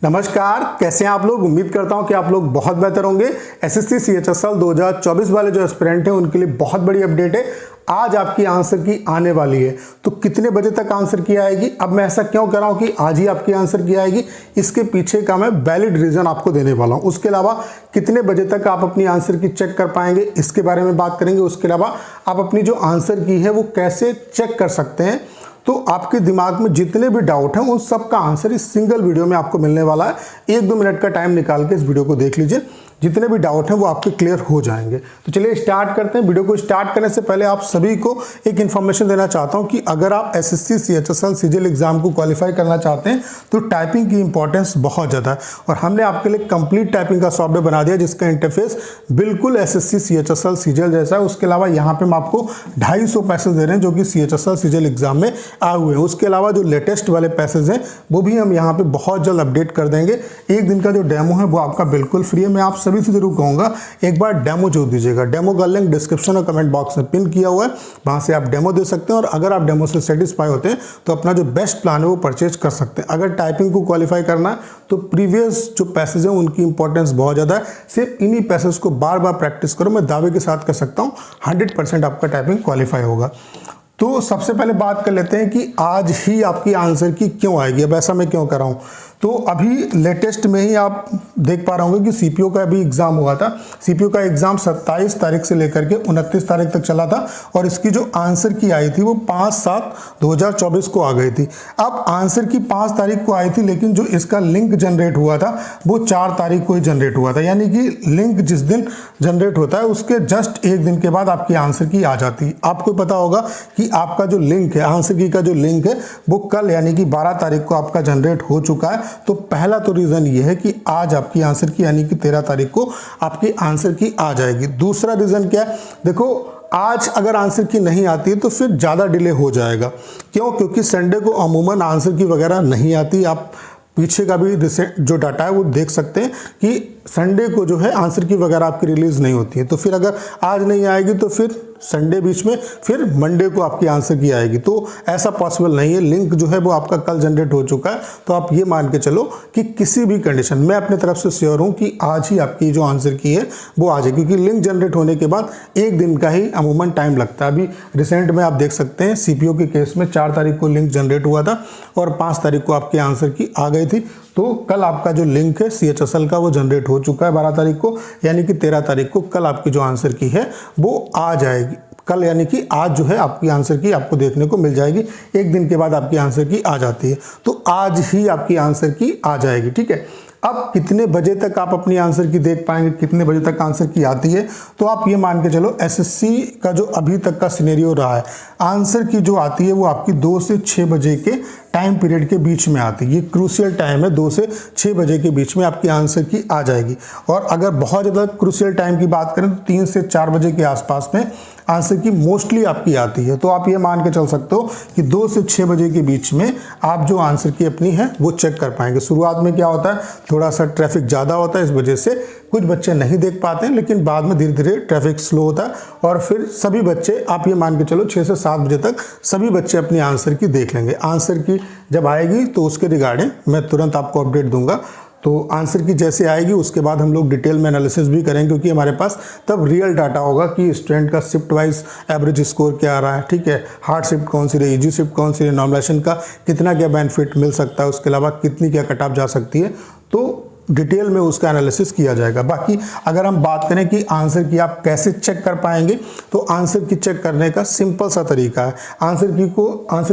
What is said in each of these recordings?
नमस्कार, कैसे हैं आप लोग। उम्मीद करता हूं कि आप लोग बहुत बेहतर होंगे। एसएससी सीएचएसएल 2024 वाले जो एस्पिरेंट हैं उनके लिए बहुत बड़ी अपडेट है। आज आपकी आंसर की आने वाली है, तो कितने बजे तक आंसर की आएगी। अब मैं ऐसा क्यों कर रहा हूं कि आज ही आपकी आंसर की आएगी, इसके पीछे का मैं वैलिड रीजन आपको देने वाला हूं। उसके अलावा कितने बजे तक आप अपनी आंसर की चेक कर पाएंगे, इसके बारे में बात करेंगे। उसके अलावा आप अपनी जो आंसर की है वो कैसे चेक कर सकते हैं। तो आपके दिमाग में जितने भी डाउट हैं उन सब का आंसर इस सिंगल वीडियो में आपको मिलने वाला है। 1-2 मिनट का टाइम निकाल के इस वीडियो को देख लीजिए, जितने भी डाउट हैं वो आपके क्लियर हो जाएंगे। तो चलिए स्टार्ट करते हैं। वीडियो को स्टार्ट करने से पहले आप सभी को एक इन्फॉर्मेशन देना चाहता हूं कि अगर आप एसएससी सीएचएसएल सीजीएल एग्जाम को क्वालिफाई करना चाहते हैं तो टाइपिंग की इंपॉर्टेंस बहुत ज़्यादा है, और हमने आपके लिए कंप्लीट टाइपिंग का सॉफ्टवेयर बना दिया जिसका इंटरफेस बिल्कुल एसएससी सीएचएसएल सीजीएल जैसा है। उसके अलावा यहाँ पे हम आपको 250 पैसेज दे रहे हैं जो कि सीएचएसएल सीजीएल एग्जाम में आए हुए हैं। उसके अलावा जो लेटेस्ट वाले पैसेज हैं वो भी हम यहाँ पे बहुत जल्द अपडेट कर देंगे। एक दिन का जो डेमो है वो आपका बिल्कुल फ्री है। मैं आप सभी से जरूर कहूंगा एक बार डेमो जो दीजिएगा। डेमो का लिंक डिस्क्रिप्शन और कमेंट बॉक्स में पिन किया हुआ है, वहां से आप डेमो दे सकते हैं। और अगर आप डेमो से सेटिस्फाई होते हैं तो अपना जो बेस्ट प्लान है वो परचेज कर सकते हैं। अगर टाइपिंग को क्वालिफाई करना है तो प्रीवियस जो पैसेज हैं उनकी इंपॉर्टेंस बहुत ज़्यादा है। सिर्फ इन्हीं पैसेज को बार बार प्रैक्टिस करो, मैं दावे के साथ कह सकता हूँ 100% आपका टाइपिंग क्वालिफाई होगा। तो सबसे पहले बात कर लेते हैं कि आज ही आपकी आंसर की क्यों आएगी। अब ऐसा मैं क्यों कर रहा हूँ, तो अभी लेटेस्ट में ही आप देख पा रहे होंगे कि सीपीओ का अभी एग्जाम हुआ था। सीपीओ का एग्जाम 27 तारीख से लेकर के 29 तारीख तक चला था, और इसकी जो आंसर की आई थी वो 5/7/2024 को आ गई थी। अब आंसर की 5 तारीख को आई थी, लेकिन जो इसका लिंक जनरेट हुआ था वो 4 तारीख को ही जनरेट हुआ था। यानी कि लिंक जिस दिन जनरेट होता है उसके जस्ट एक दिन के बाद आपकी आंसर की आ जाती है। आपको पता होगा कि आपका जो लिंक है, आंसर की का जो लिंक है वो कल यानी कि 12 तारीख को आपका जनरेट हो चुका है। तो पहला तो रीजन ये है कि आज आपकी आंसर की यानी कि 13 तारीख को आपकी आंसर की आ जाएगी। दूसरा रीजन क्या है, देखो आज अगर आंसर की नहीं आती है तो फिर ज़्यादा डिले हो जाएगा। क्यों? क्योंकि संडे को अमूमन आंसर की वगैरह नहीं आती। आप पीछे का भी जो डाटा है वो देख सकते हैं कि संडे को जो है आंसर की वगैरह आपकी रिलीज नहीं होती है। तो फिर अगर आज नहीं आएगी तो फिर संडे बीच में, फिर मंडे को आपकी आंसर की आएगी। तो ऐसा पॉसिबल नहीं है। लिंक जो है वो आपका कल जनरेट हो चुका है। तो आप ये मान के चलो कि किसी भी कंडीशन मैं अपने तरफ से श्योर हूँ कि आज ही आपकी जो आंसर की है वो आ जाएगी, क्योंकि लिंक जनरेट होने के बाद एक दिन का ही अमूमन टाइम लगता है। अभी रिसेंट में आप देख सकते हैं सीपीओ के केस में 4 तारीख को लिंक जनरेट हुआ था और 5 तारीख को आपकी आंसर की आ गई थी। तो कल आपका जो लिंक है सीएचएसएल का वो जनरेट हो चुका है 12 तारीख को, यानी कि 13 तारीख को कल आपकी जो आंसर की है वो आ जाएगी। कल यानी कि आज जो है आपकी आंसर की आपको देखने को मिल जाएगी। एक दिन के बाद आपकी आंसर की आ जाती है, तो आज ही आपकी आंसर की आ जाएगी। ठीक है। अब कितने बजे तक आप अपनी आंसर की देख पाएंगे, कितने बजे तक आंसर की आती है, तो आप ये मान के चलो एसएससी का जो अभी तक का सिनेरियो रहा है, आंसर की जो आती है वो आपकी 2 से 6 बजे के टाइम पीरियड के बीच में आती है। ये क्रूशियल टाइम है, 2 से 6 बजे के बीच में आपकी आंसर की आ जाएगी। और अगर बहुत ज़्यादा क्रूशियल टाइम की बात करें तो 3 से 4 बजे के आसपास में आंसर की मोस्टली आपकी आती है। तो आप ये मान के चल सकते हो कि 2 से 6 बजे के बीच में आप जो आंसर की अपनी है वो चेक कर पाएंगे। शुरुआत में क्या होता है, थोड़ा सा ट्रैफिक ज़्यादा होता है, इस वजह से कुछ बच्चे नहीं देख पाते हैं, लेकिन बाद में धीरे धीरे ट्रैफिक स्लो होता है और फिर सभी बच्चे, आप ये मान के चलो 6 से 7 बजे तक सभी बच्चे अपनी आंसर की देख लेंगे। आंसर की जब आएगी तो उसके रिगार्डिंग मैं तुरंत आपको अपडेट दूंगा। तो आंसर की जैसे आएगी उसके बाद हम लोग डिटेल में एनालिसिस भी करेंगे, क्योंकि हमारे पास तब रियल डाटा होगा कि स्टूडेंट का शिफ्ट वाइज एवरेज स्कोर क्या आ रहा है। ठीक है, हार्ड शिफ्ट कौन सी रही, इजी शिफ्ट कौन सी रही, नॉर्मलाइजेशन का कितना क्या बेनिफिट मिल सकता है, उसके अलावा कितनी क्या कट ऑफ जा सकती है। तो डिटेल में उसका एनालिसिस किया जाएगा। बाकी अगर हम बात करें कि आंसर की आप कैसे चेक कर पाएंगे, तो आंसर की चेक करने का सिंपल सा तरीका है। आंसर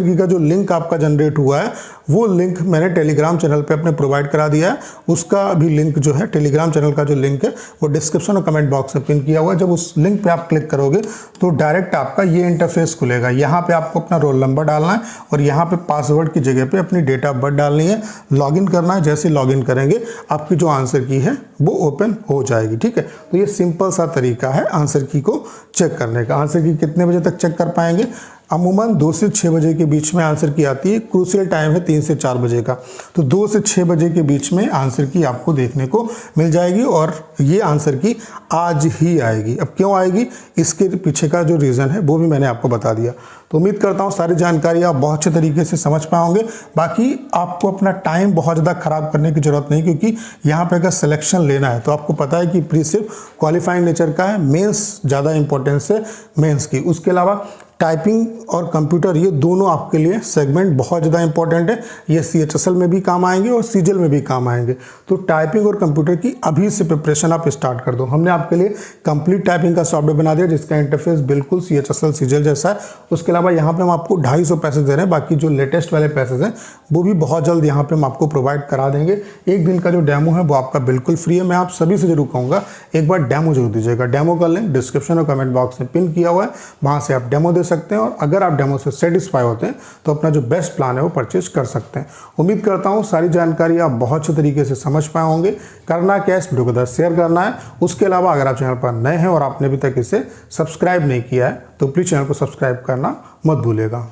की का जो लिंक आपका जनरेट हुआ है वो लिंक मैंने टेलीग्राम चैनल पे अपने प्रोवाइड करा दिया है। उसका भी लिंक जो है, टेलीग्राम चैनल का जो लिंक है वो डिस्क्रिप्शन और कमेंट बॉक्स में पिन किया हुआ है। जब उस लिंक पे आप क्लिक करोगे तो डायरेक्ट आपका ये इंटरफेस खुलेगा। यहाँ पे आपको अपना रोल नंबर डालना है और यहाँ पे पासवर्ड की जगह पे अपनी डेट ऑफ बर्थ डालनी है, लॉगिन करना है। जैसे लॉगिन करेंगे आपकी जो आंसर की है वो ओपन हो जाएगी। ठीक है, तो ये सिंपल सा तरीका है आंसर की को चेक करने का। आंसर की कितने बजे तक चेक कर पाएंगे, अमूमन 2 से 6 बजे के बीच में आंसर की आती है। क्रूशियल टाइम है 3 से 4 बजे का, तो 2 से 6 बजे के बीच में आंसर की आपको देखने को मिल जाएगी और ये आंसर की आज ही आएगी। अब क्यों आएगी, इसके पीछे का जो रीज़न है वो भी मैंने आपको बता दिया। तो उम्मीद करता हूँ सारी जानकारी आप बहुत अच्छे तरीके से समझ पाओगे। बाकी आपको अपना टाइम बहुत ज़्यादा ख़राब करने की ज़रूरत नहीं, क्योंकि यहाँ पे अगर सिलेक्शन लेना है तो आपको पता है कि प्री सिर्फ क्वालिफाइंग नेचर का है, मेंस ज़्यादा इंपॉर्टेंस है मेंस की। उसके अलावा टाइपिंग और कंप्यूटर ये दोनों आपके लिए सेगमेंट बहुत ज़्यादा इंपॉर्टेंट है। ये CHSL में भी काम आएंगे और CGL में भी काम आएंगे। तो टाइपिंग और कंप्यूटर की अभी से प्रिपरेशन आप स्टार्ट कर दो। हमने आपके लिए कंप्लीट टाइपिंग का सॉफ्टवेयर बना दिया जिसका इंटरफेस बिल्कुल CHSL CGL जैसा है। उसके अलावा यहाँ पे हम आपको 250 पैसेज दे रहे हैं, बाकी जो लेटेस्ट वाले पैसेज हैं वो भी बहुत जल्द यहाँ पे हम आपको प्रोवाइड करा देंगे। एक दिन का जो डेमो है वो आपका बिल्कुल फ्री है। मैं आप सभी से जरूर कहूँगा एक बार डेमो जरूर दीजिएगा। डेमो का लिंक डिस्क्रिप्शन और कमेंट बॉक्स में पिन किया हुआ है, वहाँ से आप डेमो दे सकते हैं और अगर आप डेमो से सेटिस्फाई होते हैं तो अपना जो बेस्ट प्लान है वो परचेज कर सकते हैं। उम्मीद करता हूँ सारी जानकारी आप बहुत अच्छे तरीके से समझ पाए होंगे। करना क्या है, इस वीडियो को 10 शेयर करना है। उसके अलावा अगर आप चैनल पर नए हैं और आपने अभी तक इसे सब्सक्राइब नहीं किया है तो प्लीज़ चैनल को सब्सक्राइब करना मत भूलिएगा।